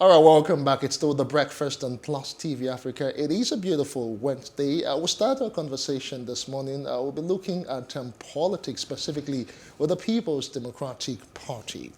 All right, welcome back. It's still the breakfast on Plus TV Africa. It is a beautiful Wednesday. We'll start our conversation this morning. We'll be looking at politics, specifically with the People's Democratic Party.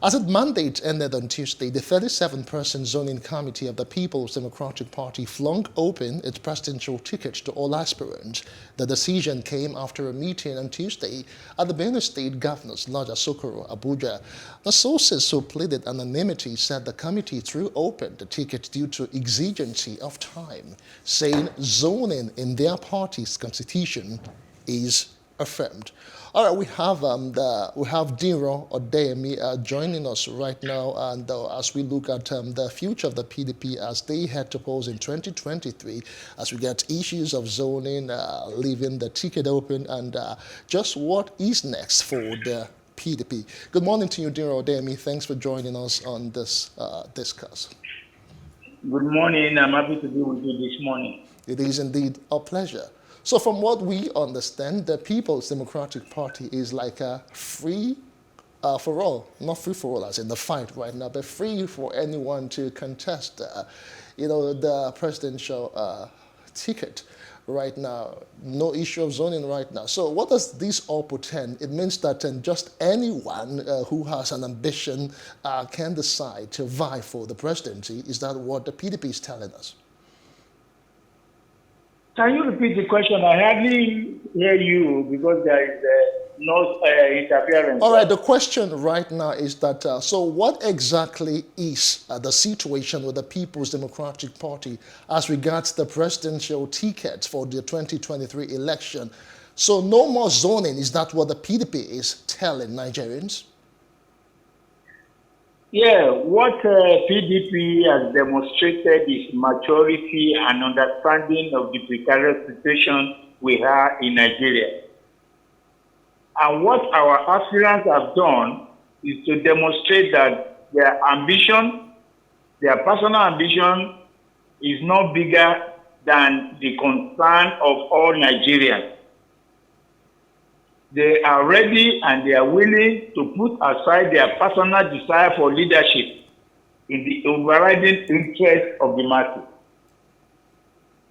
As its mandate ended on Tuesday, the 37-person zoning committee of the People's Democratic Party flung open its presidential ticket to all aspirants. The decision came after a meeting on Tuesday at the Benue State Governor's Lodge at Sokoro, Abuja. The sources who pleaded anonymity said the committee threw open the ticket due to exigency of time, saying zoning in their party's constitution is affirmed. All right, we have Diran Odeyemi joining us right now, and as we look at the future of the PDP as they head to polls in 2023, as we get issues of zoning, leaving the ticket open, and just what is next for the PDP. Good morning to you, Diran Odeyemi. Thanks for joining us on this discuss. Good morning. I'm happy to be with you this morning. It is indeed a pleasure. So from what we understand, the People's Democratic Party is like a free for all, not free for all as in the fight right now, but free for anyone to contest, the presidential ticket right now. No issue of zoning right now. So what does this all portend? It means that just anyone who has an ambition can decide to vie for the presidency. Is that what the PDP is telling us? Can you repeat the question? I hardly hear you because there is no interference. All right, the question right now is that, so what exactly is the situation with the People's Democratic Party as regards the presidential ticket for the 2023 election? So no more zoning, is that what the PDP is telling Nigerians? Yeah, what PDP has demonstrated is maturity and understanding of the precarious situation we have in Nigeria. And what our aspirants have done is to demonstrate that their ambition, their personal ambition, is not bigger than the concern of all Nigerians. They are ready and they are willing to put aside their personal desire for leadership in the overriding interest of the masses.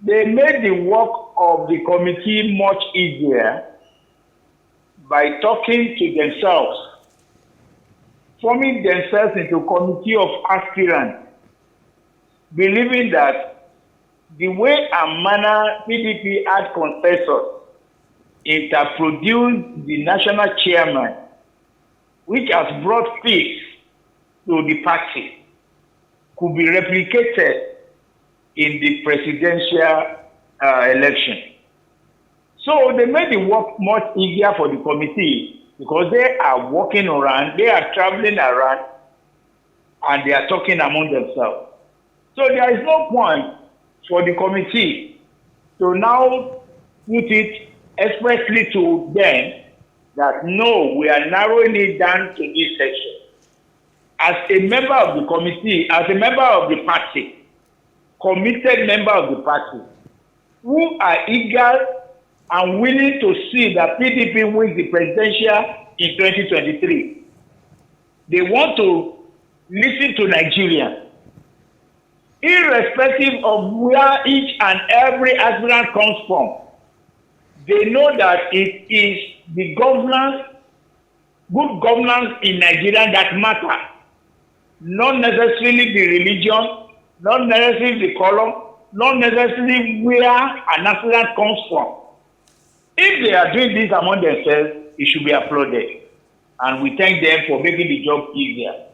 They made the work of the committee much easier by talking to themselves, forming themselves into a committee of aspirants, believing that the way and manner PDP had consensus interproduced the national chairman, which has brought peace to the party, could be replicated in the presidential election. So they made the work much easier for the committee because they are walking around, they are traveling around, and they are talking among themselves. So there is no point for the committee to now put it expressly to them that no, we are narrowing it down to this section. As a member of the committee, as a member of the party, committed member of the party, who are eager and willing to see that PDP wins the presidential in 2023, they want to listen to Nigerians, irrespective of where each and every aspirant comes from. They know that it is the governance, good governance in Nigeria that matters, not necessarily the religion, not necessarily the color, not necessarily where an aspirant comes from. If they are doing this among themselves, it should be applauded. And we thank them for making the job easier.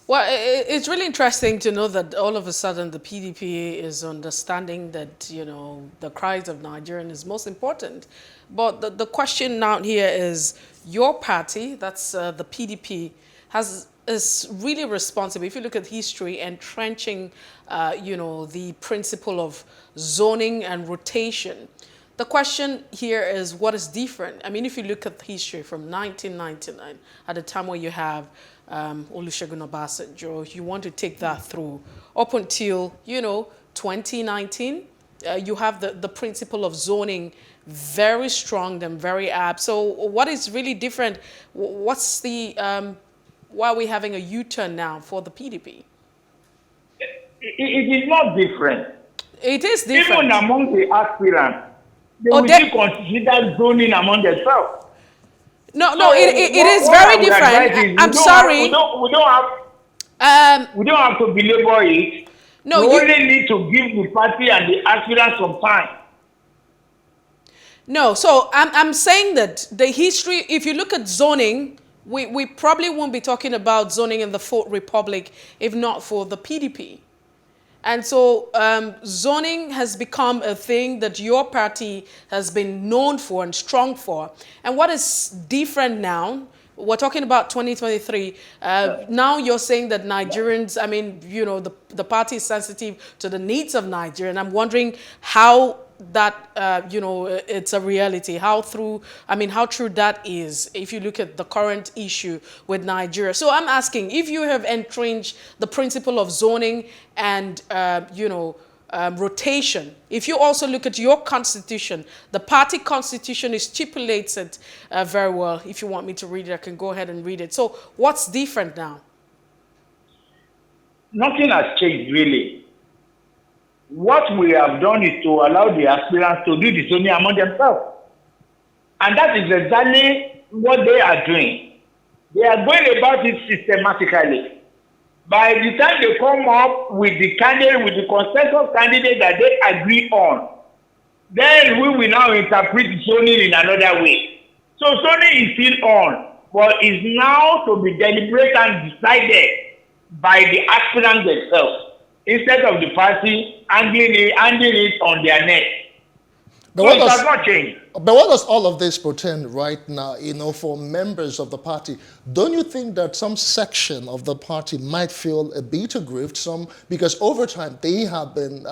Well, it's really interesting to know that all of a sudden the PDP is understanding that, the cries of Nigerians is most important. But the question now here is your party, that's the PDP, is really responsible. If you look at history, entrenching, the principle of zoning and rotation. The question here is what is different? I mean, if you look at history from 1999, at the time where you have Olusegun Obasanjo, you want to take that through up until, 2019, you have the principle of zoning very strong and very apt. So what is really different? What's the Why are we having a U-turn now for the PDP? It is not different. It is different. Even among the aspirants, they Oh, will still consider zoning among themselves. No, So it is what very I would advise is different. I'm sorry. we don't have to belabor it. No, we you only need to give the party and the aspirants some time. No, so I'm saying that the history, if you look at zoning, we probably won't be talking about zoning in the Fourth Republic if not for the PDP. And so zoning has become a thing that your party has been known for and strong for. And what is different now, we're talking about 2023, now you're saying that Nigerians, I mean, you know, the party is sensitive to the needs of Nigeria. And I'm wondering how that, you know, it's a reality, how true that is if you look at the current issue with Nigeria. So I'm asking, if you have entrenched the principle of zoning and, you know, rotation, if you also look at your constitution, the party constitution stipulates it very well. If you want me to read it, I can go ahead and read it. So what's different now? Nothing has changed really. What we have done is to allow the aspirants to do the zoning among themselves. And that is exactly what they are doing. They are going about it systematically. By the time they come up with the candidate, with the consensus candidate that they agree on, then we will now interpret zoning in another way. So zoning is still on, but is now to be deliberated and decided by the aspirants themselves, instead of the party handing it on their neck. But so it has not changed. But what does all of this portend right now, you know, for members of the party? Don't you think that some section of the party might feel a bit aggrieved? Because over time they have been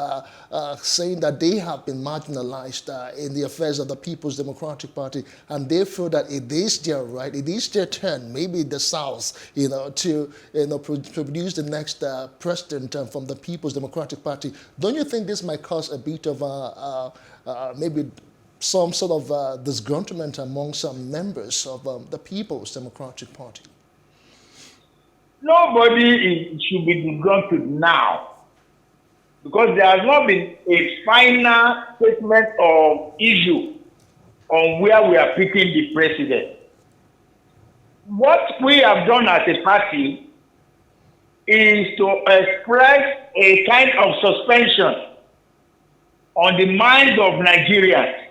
saying that they have been marginalized in the affairs of the People's Democratic Party, and they feel that it is their right, it is their turn, maybe the South, you know, to produce the next president from the People's Democratic Party. Don't you think this might cause a bit of maybe some sort of disgruntlement among some members of the People's Democratic Party? Nobody should be disgruntled now, because there has not been a final statement of issue on where we are picking the president. What we have done as a party is to express a kind of suspension on the minds of Nigerians.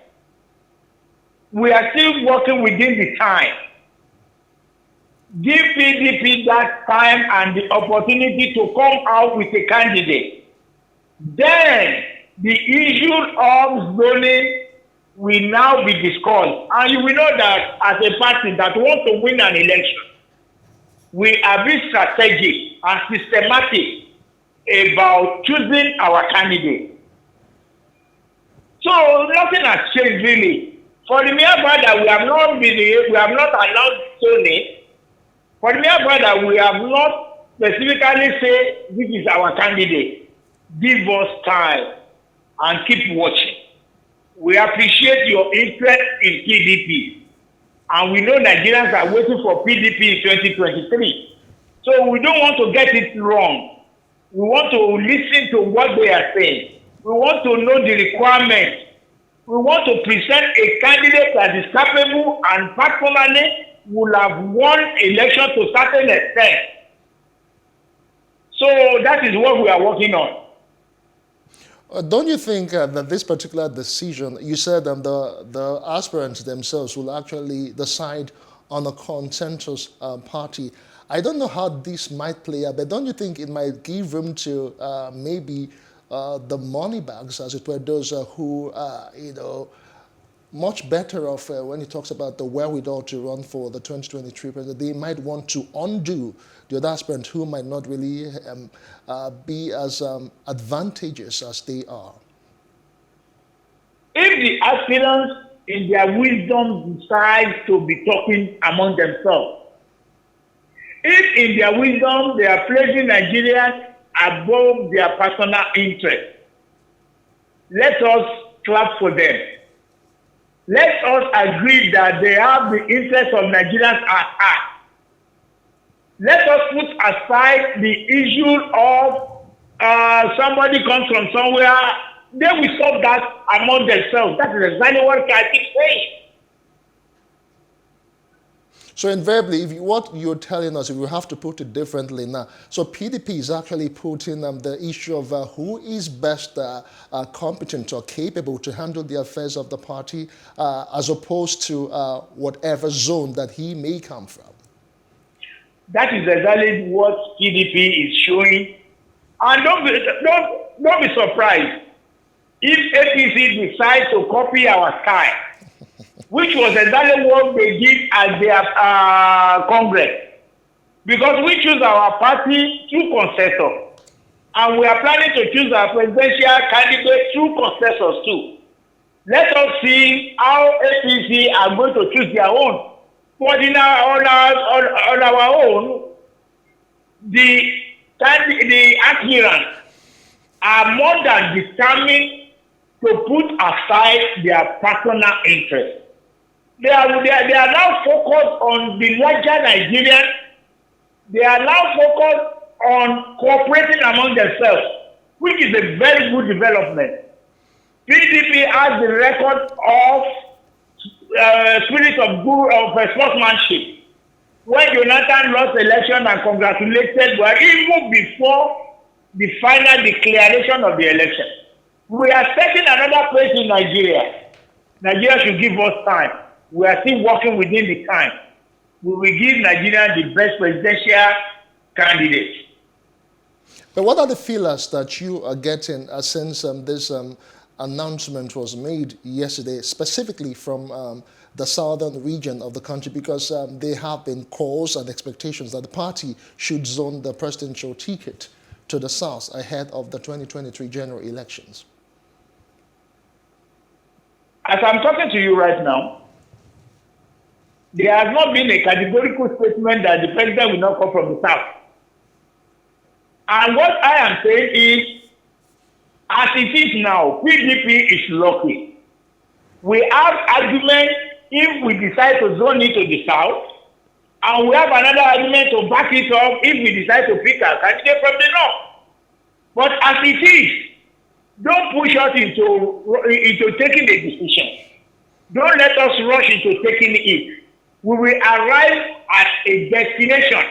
We are still working within the time. Give PDP that time and the opportunity to come out with a candidate. Then the issue of zoning will now be discussed. And you will know that as a party that wants to win an election, we are being strategic and systematic about choosing our candidate. So nothing has changed really. For the mere fact that we have not allowed zoning, for the mere fact that we have not specifically said this is our candidate, give us time and keep watching. We appreciate your interest in PDP, and we know Nigerians are waiting for PDP in 2023. So we don't want to get it wrong. We want to listen to what they are saying. We want to know the requirements. We want to present a candidate that is capable and personally will have won election to a certain extent. So that is what we are working on. Don't you think that this particular decision, you said the aspirants themselves will actually decide on a consensus party? I don't know how this might play out, but don't you think it might give room to maybe the money bags, as it were, those who are, you know, much better off when he talks about the wherewithal to run for the 2023 president? They might want to undo the other aspirant who might not really be as advantageous as they are. If the aspirants in their wisdom decide to be talking among themselves, if in their wisdom they are placing Nigerians above their personal interest, let us clap for them. Let us agree that they have the interest of Nigerians at heart. Let us put aside the issue of somebody comes from somewhere. They will solve that among themselves. That is exactly what I keep saying. So invariably, if what you're telling us, if we have to put it differently now, so PDP is actually putting the issue of who is best competent or capable to handle the affairs of the party as opposed to whatever zone that he may come from. That is exactly what PDP is showing. And don't be surprised if APC decides to copy our style, which was exactly what they did at their Congress. Because we choose our party through consensus. And we are planning to choose our presidential candidate through consensus too. Let us see how APC are going to choose their own. But on our own, the aspirants are more than determined to put aside their personal interests. They are now focused on the larger Nigerians. They are now focused on cooperating among themselves, which is a very good development. PDP has the record of spirit of sportsmanship. When Jonathan lost the election and congratulated, well, even before the final declaration of the election, we are setting another place in Nigeria. Nigeria should give us time. We are still working within the time. We will give Nigeria the best presidential candidate. But what are the feelers that you are getting since this announcement was made yesterday, specifically from the southern region of the country, because there have been calls and expectations that the party should zone the presidential ticket to the south ahead of the 2023 general elections? As I'm talking to you right now, there has not been a categorical statement that the president will not come from the south. And what I am saying is, as it is now, PDP is lucky. We have argument if we decide to zone it to the south, and we have another argument to back it up if we decide to pick a candidate from the north. But as it is, don't push us into taking a decision. Don't let us rush into taking it. We will arrive at a destination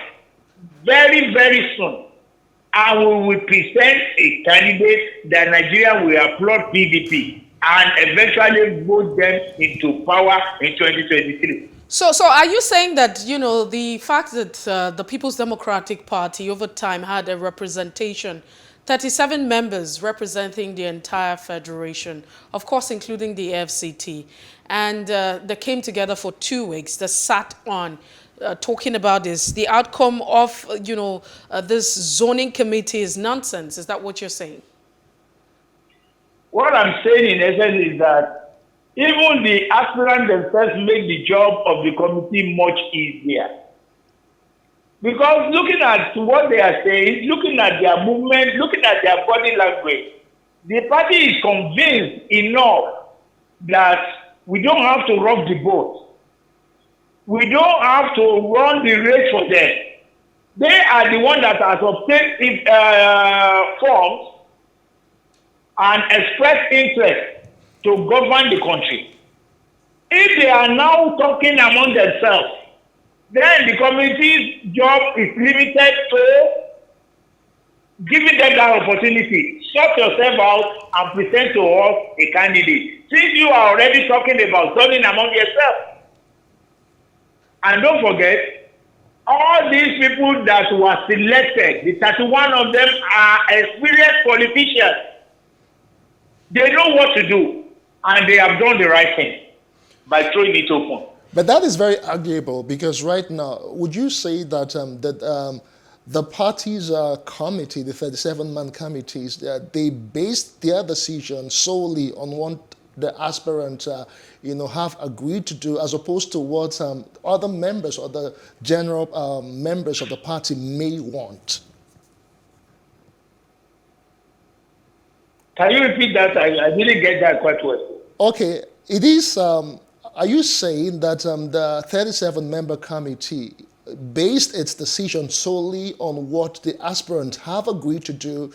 very, very soon. And we will present a candidate that Nigeria will applaud PDP and eventually vote them into power in 2023. So are you saying that, you know, the fact that the People's Democratic Party over time had a representation, 37 members representing the entire federation, of course, including the FCT, and they came together for 2 weeks, they sat on talking about this, the outcome of, this zoning committee is nonsense. Is that what you're saying? What I'm saying in essence is that even the aspirants themselves make the job of the committee much easier. Because looking at what they are saying, looking at their movement, looking at their body language, the party is convinced enough that we don't have to rock the boat. We don't have to run the race for them. They are the one that has obtained forms and expressed interest to govern the country. If they are now talking among themselves, then the committee's job is limited to giving them that opportunity. Sort yourself out and present to us a candidate. Since you are already talking about zoning among yourself. And don't forget, all these people that were selected, the 31 of them are experienced politicians. They know what to do, and they have done the right thing by throwing it open. But that is very arguable, because right now, would you say that the party's committee, the 37-man committees, they based their decision solely on what the aspirants have agreed to do, as opposed to what other members or the general members of the party may want? Can you repeat that? I didn't get that quite well. Okay, it is. Are you saying that the 37-member committee based its decision solely on what the aspirants have agreed to do,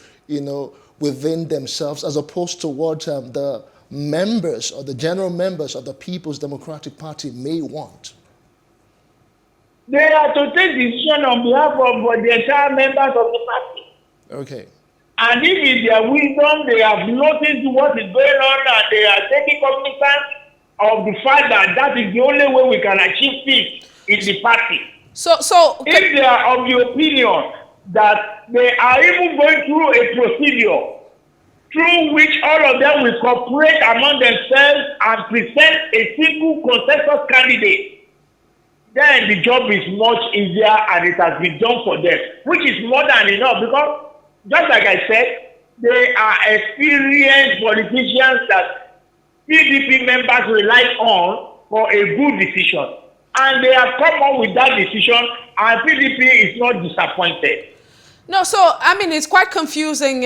within themselves, as opposed to what the members or the general members of the People's Democratic Party may want? They are to take decision on behalf of the entire members of the party. Okay. And if in their wisdom they have noticed what is going on and they are taking cognizance of the fact that that is the only way we can achieve peace in the party. If they are of the opinion that they are even going through a procedure through which all of them will cooperate among themselves and present a single consensus candidate, then the job is much easier and it has been done for them, which is more than enough, because just like I said, they are experienced politicians that PDP members rely on for a good decision. And they have come up with that decision, and PDP is not disappointed. No, so, it's quite confusing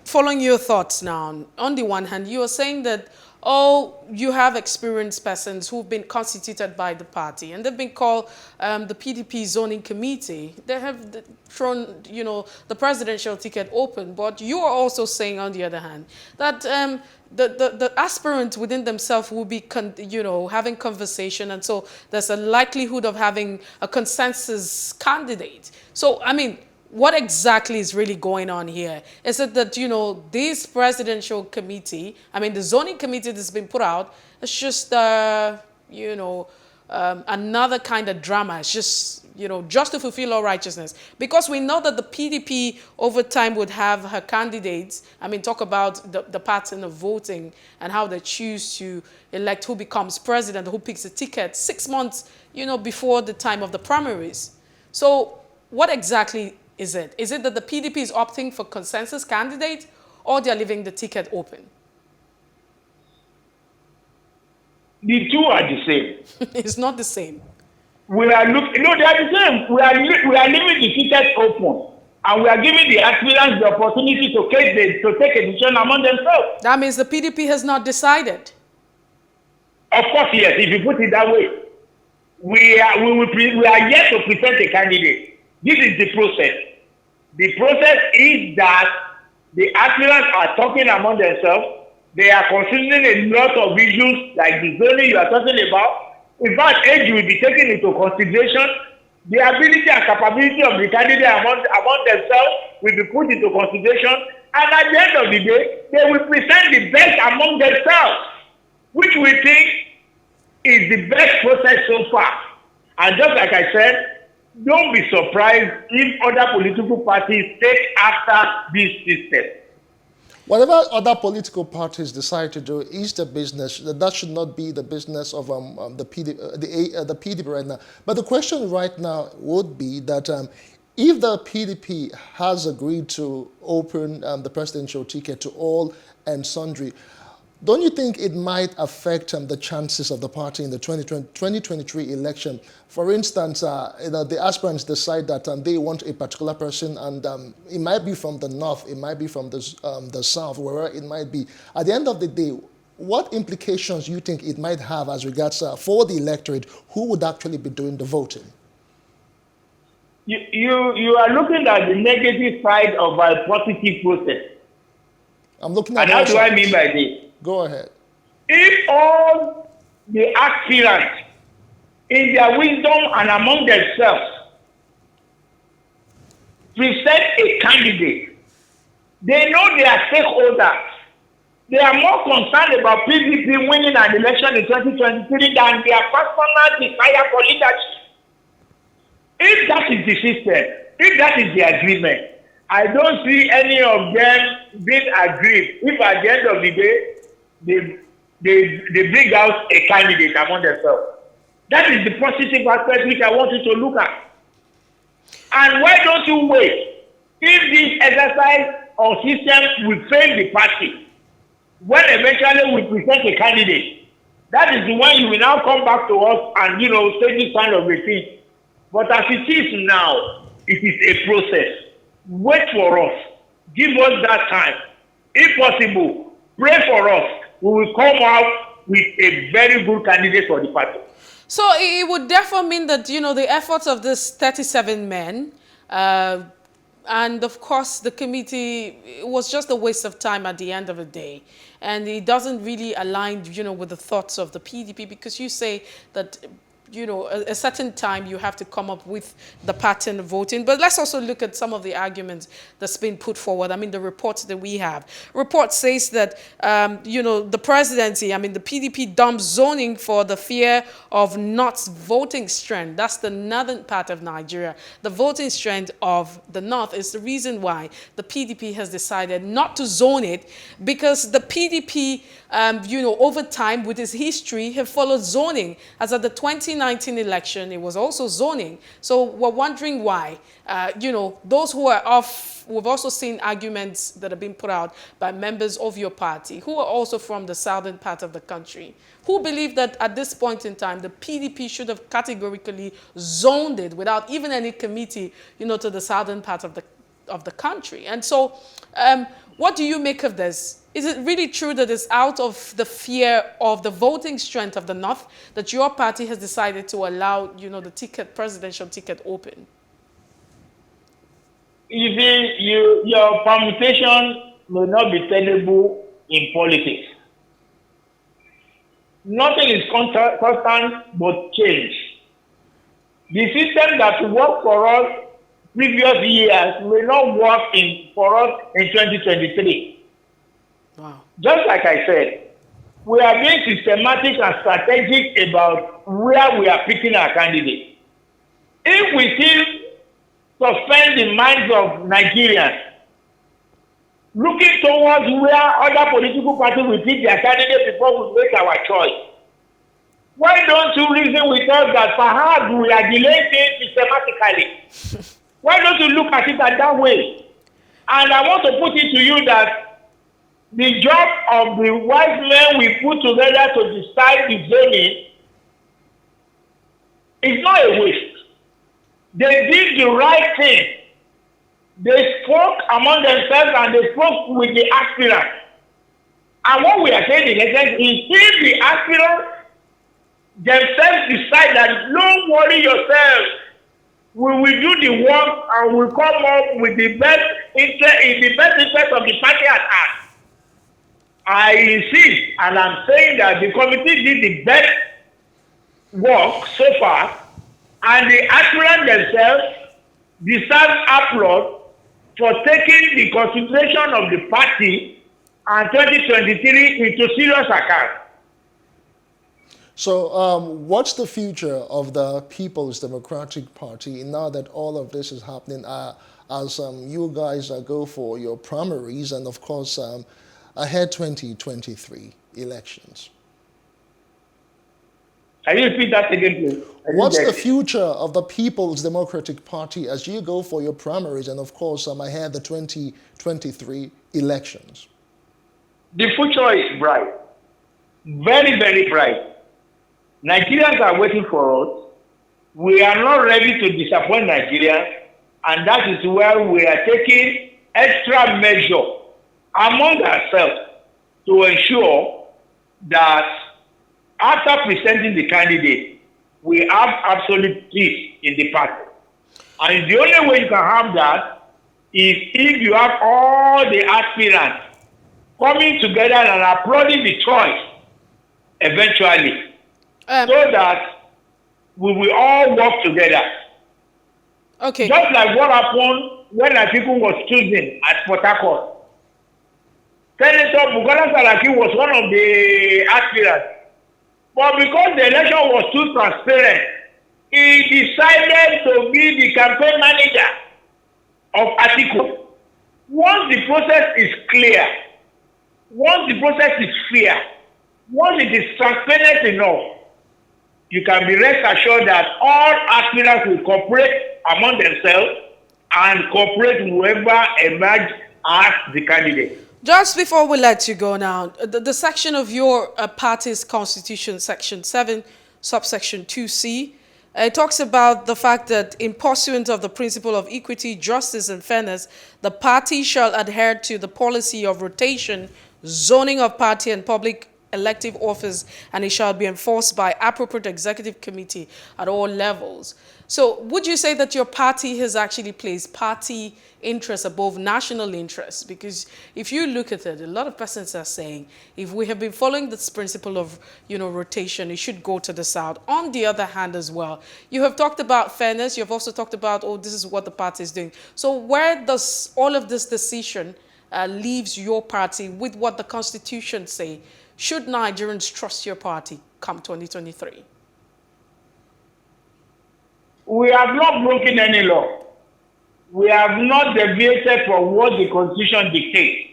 following your thoughts now. On the one hand, you are saying that, you have experienced persons who've been constituted by the party, and they've been called the PDP zoning committee. They have thrown, the presidential ticket open. But you are also saying, on the other hand, that the aspirants within themselves will be, having conversation, and so there's a likelihood of having a consensus candidate. So, what exactly is really going on here? Is it that, this presidential committee, the zoning committee that's been put out, it's just, another kind of drama. It's just, just to fulfill all righteousness. Because we know that the PDP over time would have her candidates, talk about the pattern of voting and how they choose to elect who becomes president, who picks the ticket 6 months, before the time of the primaries. So what exactly is it? Is it that the PDP is opting for consensus candidate, or they're leaving the ticket open? The two are the same. It's not the same. We are looking. No, they are the same. We are leaving the ticket open, and we are giving the aspirants the opportunity to take a decision among themselves. That means the PDP has not decided. Of course, yes. If you put it that way, we are yet to present a candidate. This is the process. The process is that the aspirants are talking among themselves. They are considering a lot of issues like the zoning you are talking about. In fact, age will be taken into consideration. The ability and capability of the candidate among themselves will be put into consideration. And at the end of the day, they will present the best among themselves, which we think is the best process so far. And just like I said, don't be surprised if other political parties take after this system. Whatever other political parties decide to do is the business. That should not be the business of the PDP right now. But the question right now would be that if the PDP has agreed to open the presidential ticket to all and sundry, don't you think it might affect the chances of the party in the 2023 election? For instance, the aspirants decide that they want a particular person, and it might be from the north, it might be from the south, wherever it might be. At the end of the day, what implications do you think it might have as regards for the electorate who would actually be doing the voting? You are looking at the negative side of a positive process. I'm looking at. And how do I mean by this? Go ahead. If all the aspirants, in their wisdom and among themselves, present a candidate, they know their stakeholders. They are more concerned about PDP winning an election in 2023 than their personal desire for leadership. If that is the system, if that is the agreement, I don't see any of them being agreed. If at the end of the day, they bring out a candidate among themselves. That is the positive aspect which I want you to look at. And why don't you wait? If this exercise or system will fail the party, when eventually we present a candidate, that is when you will now come back to us and say this kind of a thing. But as it is now, it is a process. Wait for us. Give us that time. If possible, pray for us. We will come out with a very good candidate for the party. So it would therefore mean that, the efforts of this 37 men, and of course the committee, it was just a waste of time at the end of the day. And it doesn't really align, with the thoughts of the PDP, because you say that, a certain time you have to come up with the pattern of voting. But let's also look at some of the arguments that's been put forward. I mean, the reports that we have. Report says that, the presidency, the PDP dumps zoning for the fear of North's voting strength. That's the northern part of Nigeria. The voting strength of the North is the reason why the PDP has decided not to zone it, because the PDP, over time with its history, have followed zoning. As at the 2019 election, it was also zoning. So we're wondering why. Those who are off, we've also seen arguments that have been put out by members of your party who are also from the southern part of the country, who believe that at this point in time, the PDP should have categorically zoned it without even any committee, to the southern part of the country. And so what do you make of this? Is it really true that it's out of the fear of the voting strength of the North that your party has decided to allow, the presidential ticket open? You see, your permutation may not be tenable in politics. Nothing is constant but change. The system that worked for us previous years may not work for us in 2023. Wow. Just like I said, we are being systematic and strategic about where we are picking our candidate. If we still suspend the minds of Nigerians, looking towards where other political parties will pick their candidate before we make our choice, why don't you reason with us that perhaps we are delaying things systematically? Why don't you look at it that way? And I want to put it to you that the job of the wise men we put together to decide the zoning is not a waste. They did the right thing. They spoke among themselves and they spoke with the aspirants. And what we are saying in essence is if the aspirants themselves decide that don't worry yourself, we will do the work and we'll come up with the best interest of the party at hand. I insist, and I'm saying that the committee did the best work so far, and the aspirants themselves deserve applaud for taking the consideration of the party and 2023 into serious account. So what's the future of the People's Democratic Party now that all of this is happening as you guys go for your primaries and, of course, ahead 2023 elections? Can you repeat that again, please? What's the future of the People's Democratic Party as you go for your primaries and, of course, ahead the 2023 elections? The future is bright. Very, very bright. Nigerians are waiting for us. We are not ready to disappoint Nigerians, and that is where we are taking extra measure among ourselves to ensure that after presenting the candidate, we have absolute peace in the party. And the only way you can have that is if you have all the aspirants coming together and applauding the choice eventually, so that we will all work together. Okay. Just like what happened when Atiku was chosen at Port Harcourt. Senator Bukola Saraki was one of the aspirants. But because the election was too transparent, he decided to be the campaign manager of Atiku. Once the process is clear, once the process is fair, once it is transparent enough, you can be rest assured that all aspirants will cooperate among themselves and cooperate whoever emerge as the candidate. Just before we let you go now, the section of your party's constitution, section 7, subsection 2C, it talks about the fact that in pursuant of the principle of equity, justice, and fairness, the party shall adhere to the policy of rotation, zoning of party and public elective office, and it shall be enforced by appropriate executive committee at all levels. So would you say that your party has actually placed party interests above national interests? Because if you look at it, a lot of persons are saying, if we have been following this principle of, rotation, it should go to the south. On the other hand as well, you have talked about fairness. You have also talked about, this is what the party is doing. So where does all of this decision leaves your party with what the Constitution say? Should Nigerians trust your party come 2023? We have not broken any law. We have not deviated from what the Constitution dictates.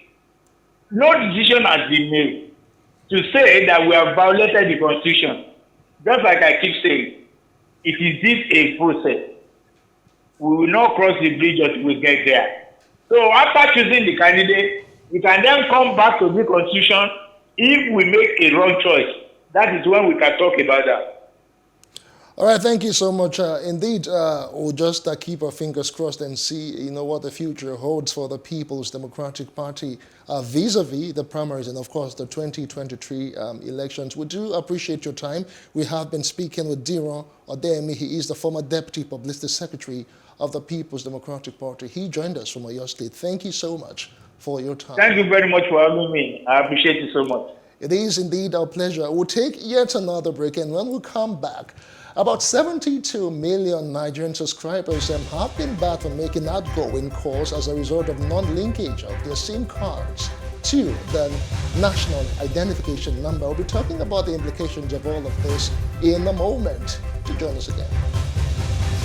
No decision has been made to say that we have violated the Constitution. Just like I keep saying, it is this a process. We will not cross the bridge until we get there. So after choosing the candidate, we can then come back to the Constitution. If we make a wrong choice, that is when we can talk about that. All right, thank you so much. Indeed, we'll just keep our fingers crossed and see, what the future holds for the People's Democratic Party vis-a-vis the primaries and, of course, the 2023 elections. We do appreciate your time. We have been speaking with Diran Odeyemi. He is the former Deputy Publicity Secretary of the People's Democratic Party. He joined us from Oyo State. Thank you so much for your time. Thank you very much for having me. I appreciate it so much. It is indeed our pleasure. We'll take yet another break, and when we come back, about 72 million Nigerian subscribers have been barred from making outgoing calls as a result of non-linkage of their SIM cards to the national identification number. We'll be talking about the implications of all of this in a moment. To join us again.